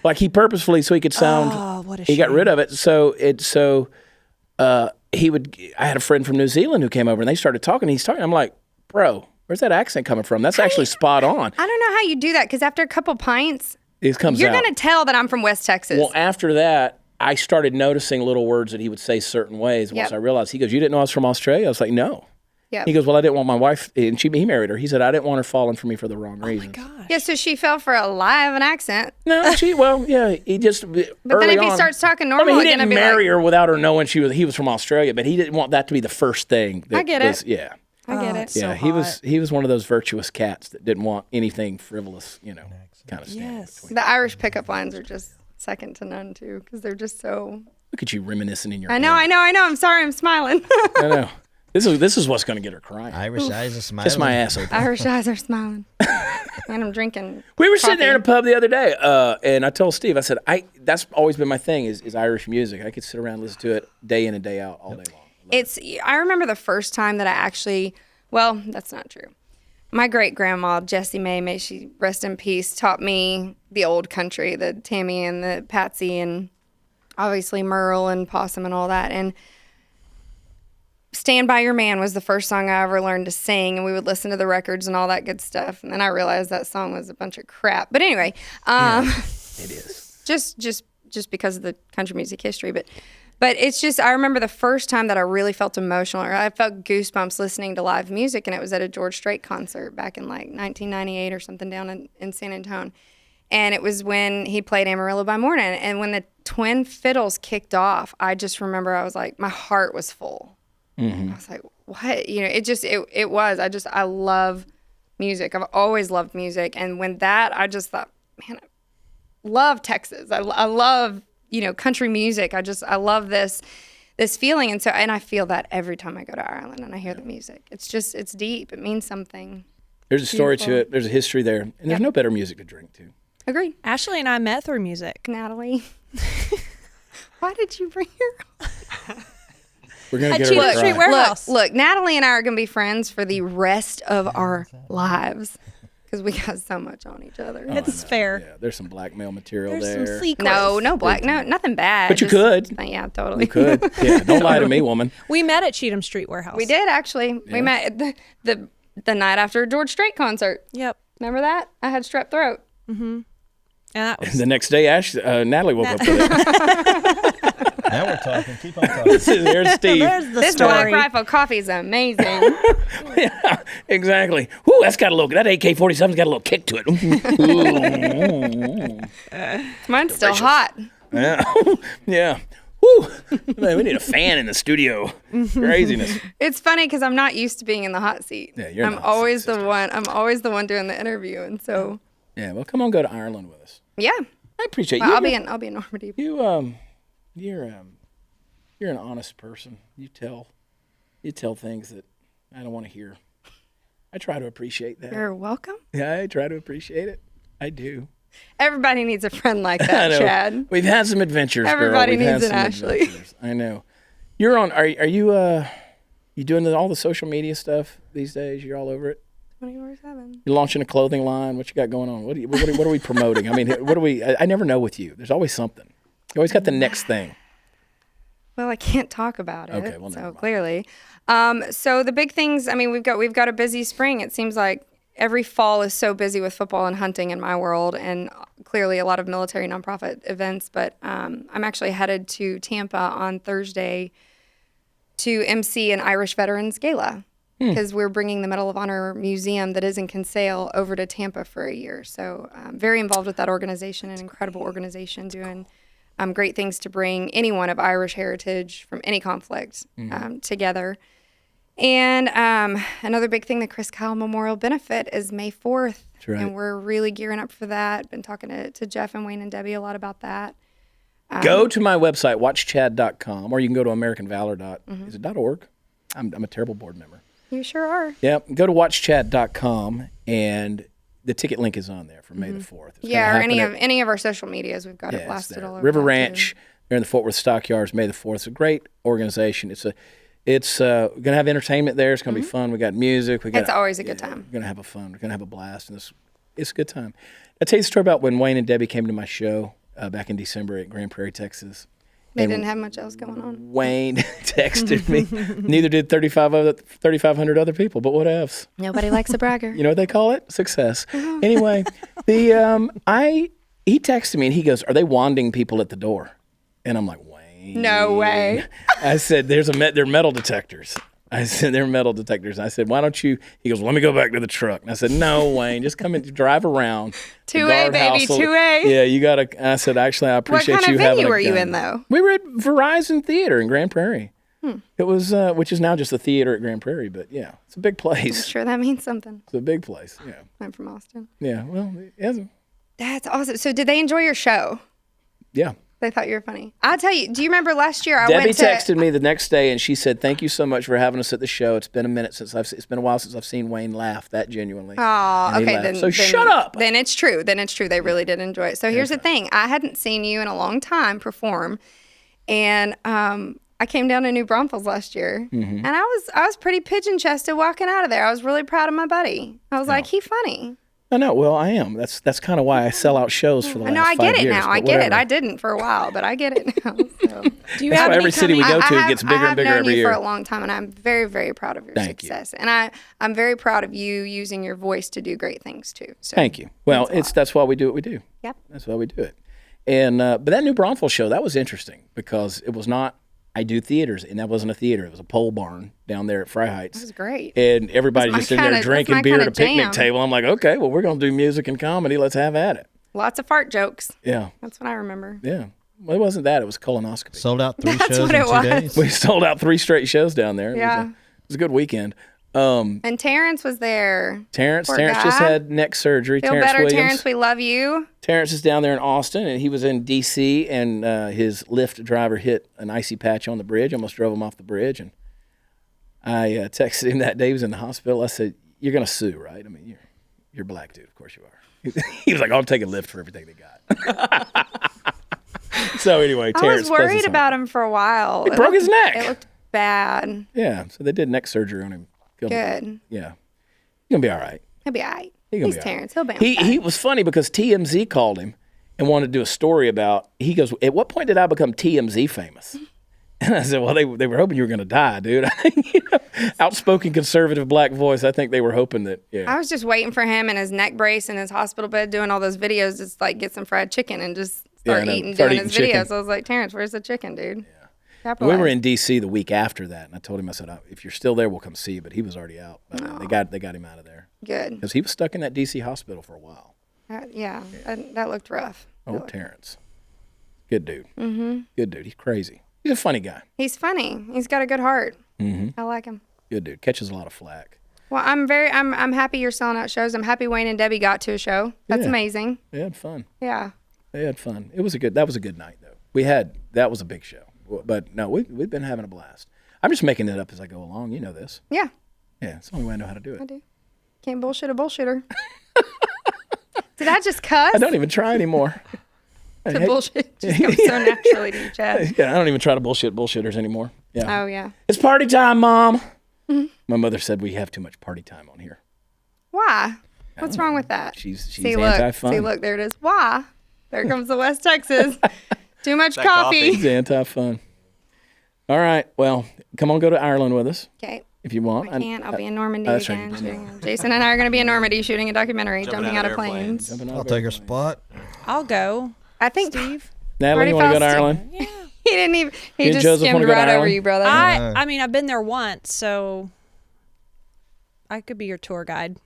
like he purposefully, so he could sound. Oh, what a he got shame. rid of it, he would. I had a friend from New Zealand who came over, and they started talking. He's talking. I'm like, bro, where's that accent coming from? That's actually spot on. I don't know how you do that because after a couple pints, It comes you're out. going to tell that I'm from West Texas. Well, after that, I started noticing little words that he would say certain ways. Once Yep. I realized, he goes, "You didn't know I was from Australia?" I was like, "No." yeah. He goes, "Well, I didn't want my wife," and he married her. He said, "I didn't want her falling for me for the wrong reasons." Gosh. Yeah, so she fell for a lie of an accent. No, he just. But then if he starts talking normal, he again, didn't I'd be marry like, her without her knowing he was from Australia, but he didn't want that to be the first thing. That I get it. was, Yeah, I get it. it's yeah. so He was one of those virtuous cats that didn't want anything frivolous, kind of standing Yes. between. The Irish pickup lines are just second to none, too, because they're just so... Look at you reminiscing in your. I know. I'm sorry, I'm smiling. I know. This is what's going to get her crying. Irish eyes are smiling. Kiss my ass open. Irish eyes are smiling. And I'm drinking We were sitting there in a coffee. pub the other day, and I told Steve, I said, that's always been my thing is Irish music. I could sit around and listen to it day in and day out all day long. I remember the first time that I actually, well, that's not true. My great grandma, Jessie may she rest in peace, taught me the old country, the Tammy and the Patsy and obviously Merle and Possum and all that. And Stand By Your Man was the first song I ever learned to sing, and we would listen to the records and all that good stuff. And then I realized that song was a bunch of crap. But anyway, It is. just because of the country music history, but it's just, I remember the first time that I really felt emotional, or I felt goosebumps listening to live music, and it was at a George Strait concert back in like 1998 or something down in San Antonio. And it was when he played Amarillo by Morning, and when the twin fiddles kicked off, I just remember I was like, my heart was full. I was like, what? I love music. I've always loved music. And when that, I just thought, man, I love Texas. I love, country music. I love this feeling. And I feel that every time I go to Ireland and I hear the music. It's deep. It means something. There's a story to Beautiful. it. There's a history there. And there's no better music to drink to. Agreed. Ashley and I met through music. Natalie. Why did you bring her? We're going to At get her Cheetah to Street cry. Warehouse. Look, Natalie and I are going to be friends for the rest of our lives because we got so much on each other. It's fair. Yeah, there's some blackmail material There's there. some secrets. No, nothing bad. But you could. Yeah, totally. You could. Yeah, don't lie to me, woman. We met at Cheatham Street Warehouse. We did actually. We met at the night after a George Strait concert. Yep. Remember that? I had strep throat. And that was The next day, Natalie woke up with it. Now we're talking. Keep on talking. There's Steve. there's the This Black story. Rifle coffee is amazing. Yeah, exactly. Woo, that AK-47's got a little kick to it. Mine's still hot. Yeah. Yeah. Woo. Man, we need a fan in the studio. Craziness. It's funny because I'm not used to being in the hot seat. Yeah, you're in I'm the hot seat, always the one. I'm always the one doing the interview, and so Yeah, well, come on, go to Ireland with us. yeah. I appreciate Well, you. I'll be in Normandy. You're an honest person. You tell things that I don't want to hear. I try to appreciate that. You're welcome. Yeah, I try to appreciate it. I do. Everybody needs a friend like I that, know. Chad. We've had some adventures, girl. Everybody We've had needs an some Ashley. adventures. I know. You're on. Are you you doing all the social media stuff these days? You're all over it. 24/7. You're launching a clothing line. What you got going on? What are we promoting? I mean, what do we? I never know with you. There's always something. You always got the next thing. Well, I can't talk about it. Okay, well, never so mind. clearly. So the big things. I mean, we've got a busy spring. It seems like every fall is so busy with football and hunting in my world, and clearly a lot of military nonprofit events, but I'm actually headed to Tampa on Thursday to MC an Irish Veterans Gala because we're bringing the Medal of Honor Museum that is in Kinsale over to Tampa for a year. So I'm very involved with that organization, an incredible organization doing great things to bring anyone of Irish heritage from any conflict together. And another big thing, the Chris Kyle Memorial Benefit is May 4th. That's right. And we're really gearing up for that. Been talking to Jeff and Wayne and Debbie a lot about that. Go to my website, watchchad.com, or you can go to americanvalor. Is it .org? I'm a terrible board member. You sure are. Yeah, go to watchchad.com, and the ticket link is on there for May the 4th. It's Yeah, or any of our social medias. We've got it blasted all over. River that, Ranch, too. they're in the Fort Worth Stockyards, May the 4th. It's a great organization. It's going to have entertainment there. It's going to be fun. We got music. It's always a good time. We're going to have fun. We're going to have a blast, and it's a good time. I'll tell you the story about when Wayne and Debbie came to my show back in December at Grand Prairie, Texas. They didn't have much else going on. Wayne texted me. Neither did 3,500 other people, but what else? Nobody likes a bragger. You know what they call it? Success. Anyway, he texted me and he goes, "Are they wanding people at the door?" And I'm like, "Wayne, No way." I said, "They're metal detectors." I said, "They're metal detectors." I said, "Why don't you?" He goes, "Let me go back to the truck." And I said, "No, Wayne, just come and drive around." 2A, baby, 2A. Yeah, you got to. I said, "Actually, I appreciate What kind you of having venue a were you gun." in, though? We were at Verizon Theater in Grand Prairie. It was, which is now just a theater at Grand Prairie, but yeah, it's a big I'm place. sure that means something. It's a big place. Yeah. I'm from Austin. Yeah. Well, yeah. That's awesome. So did they enjoy your show? Yeah. They thought you were funny. I'll tell you, do you remember last year Debbie texted me the next day and she said, "Thank you so much for having us at the show. It's been a while since I've seen Wayne laugh that genuinely." Oh, And he okay. laughed. Then Shut up. Then it's true. They really did enjoy it. So here's the thing. I hadn't seen you in a long time perform. And I came down to New Braunfels last year. And I was pretty pigeon-chested walking out of there. I was really proud of my buddy. I was like, he's funny. I know. Well, I am. That's kind of why I sell out shows for the last 5 years. No, I get it now. but I get it. whatever. I didn't for a while, but I get it now. So. Do you That's have why any every city we coming- go to gets bigger and bigger I've known every you year. for a long time, and I'm very, very proud of your Thank you. success. And I'm very proud of you using your voice to do great things too. So Thank you. Well, that's why we do what we do. Yep. That's why we do it. And but that New Braunfels show, that was interesting because it was not. I do theaters, and that wasn't a theater. It was a pole barn down there at Fry Heights. That was great. And everybody That's just my in there kinda- drinking that's my beer at kinda a picnic jam. table. I'm like, okay, well, we're going to do music and comedy. Let's have at it. Lots of fart jokes. Yeah. That's what I remember. Yeah. Well, it wasn't that. It was colonoscopy. Sold out 3 That's shows what in it 2 was. days. We sold out 3 straight shows down there. Yeah. It was a good weekend. And Terrence was there. Terrence Poor just guy. had neck surgery. Feel Terrence better, Williams. Terrence. We love you. Terrence is down there in Austin, and he was in D.C., and his Lyft driver hit an icy patch on the bridge, almost drove him off the bridge. And I texted him that day. He was in the hospital. I said, "You're going to sue, right? I mean, you're black, dude. Of course you are." He was like, "I'll take a Lyft for everything they got." So anyway, I Terrence was worried bless about him for a while. He broke his neck. It looked bad. Yeah, so they did neck surgery on him. Killed him. Good. Yeah. He's going to be all right. He'll be all right. He gonna He's be all Terrence. He'll bounce He back. was funny because TMZ called him and wanted to do a story about. He goes, "At what point did I become TMZ famous?" And I said, "Well, they were hoping you were going to die, dude." Outspoken conservative black voice. I think they were hoping that. Yeah. I was just waiting for him in his neck brace in his hospital bed doing all those videos, just like get some fried chicken and just start eating doing his chicken. videos. I was like, Terrence, where's the chicken, dude? Yeah. We were in D.C. the week after that, and I told him, I said, "If you're still there, we'll come see you." But he was already out. But they got him out of there Good. because he was stuck in that D.C. hospital for a while. Yeah, that looked rough. Oh, Terrence, good dude. Mm-hmm. Good dude. He's crazy. He's a funny guy. He's funny. He's got a good heart. I like him. Good dude. Catches a lot of flack. Well, I'm happy you're selling out shows. I'm happy Wayne and Debbie got to a show. That's Yeah. amazing. They had fun. Yeah. They had fun. That was a good night though. That was a big show. But no, we've been having a blast. I'm just making it up as I go along. You know this. Yeah, Yeah, it's the only way I know how to do I it. do. Can't bullshit a bullshitter. Did I just cuss? I don't even try anymore. The bullshit just comes so naturally to you, Chad. Yeah, I don't even try to bullshit bullshitters anymore. Yeah. Oh, yeah. It's party time, Mom. My mother said we have too much party time on here. Why? What's wrong with that? She's See, anti-fun. look. See, look, there it is. Why? There comes the West Texas. Too much That coffee. She's anti-fun. All right. Well, come on, go to Ireland with us Okay. if you want. I can't. I'll be in Normandy that's right, again. you've been Jason and I are going to be in Normandy shooting a documentary, Jumping jumping out out of of planes. Jumping out I'll of take her airplanes. spot. I'll go. I think Steve. Natalie, you want to go to Ireland? Yeah. he didn't even. He and just Joseph skimmed wanna go to right over Ireland? you, brother. I mean, I've been there once, so I could be your tour guide.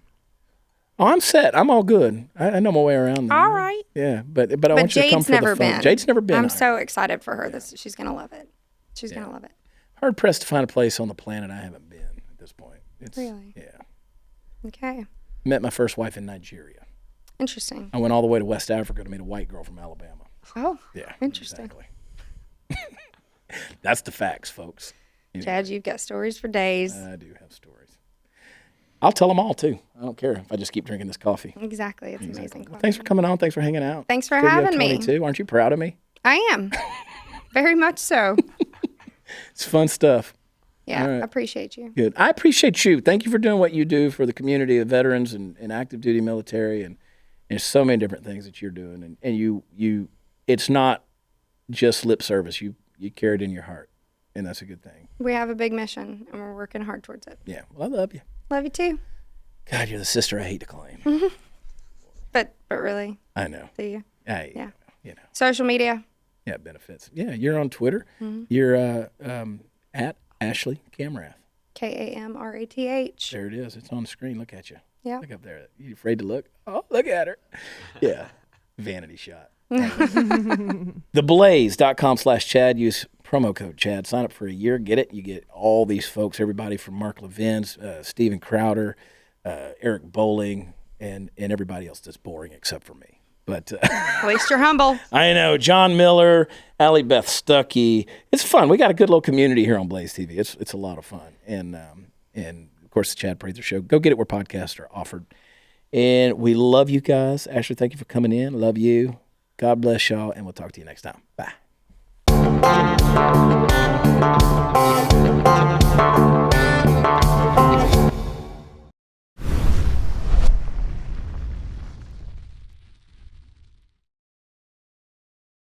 Oh, I'm set. I'm all good. I know my way around there. All right. Yeah, but I want you to come Jade's for never the fun. been. Jade's never been. I'm so excited for her. She's gonna love it. She's gonna love it. Hard pressed to find a place on the planet I haven't been at this point. Really? Yeah. Okay. Met my first wife in Nigeria. Interesting. I went all the way to West Africa to meet a white girl from Alabama. Oh. Yeah. Interesting. Exactly. That's the facts, folks. Anyway, Chad, you've got stories for days. I do have stories. I'll tell them all too. I don't care if I just keep drinking this coffee. Exactly. It's amazing. Well, thanks for coming on. Thanks for hanging out. Thanks for Studio having me. 22. Aren't you proud of me? I am. Very much so. It's fun stuff. Yeah, All right. I appreciate you. Good. I appreciate you. Thank you for doing what you do for the community of veterans and active duty military and so many different things that you're doing. And you it's not just lip service. You carry it in your heart. And that's a good thing. We have a big mission and we're working hard towards it. Yeah. Well, I love you. Love you too. God, you're the sister I hate to claim. But really, I know. do you? Yeah. You know. Social media. Yeah, it benefits. Yeah, you're on Twitter. Mm-hmm. You're at Ashley Kamrath. Kamrath. There it is. It's on the screen. Look at you. Yeah. Look up there. You afraid to look? Oh, look at her. Yeah. Vanity shot. Theblaze.com/Chad. Use promo code Chad. Sign up for a year. Get it. You get all these folks, everybody from Mark Levin's, Steven Crowder, Eric Bowling, and everybody else that's boring except for me. But At least you're humble. I know. John Miller, Allie Beth Stuckey. It's fun. We got a good little community here on Blaze TV. It's a lot of fun. And of course, the Chad Prather Show. Go get it where podcasts are offered. And we love you guys. Ashley, thank you for coming in. Love you. God bless y'all. And we'll talk to you next time. Bye.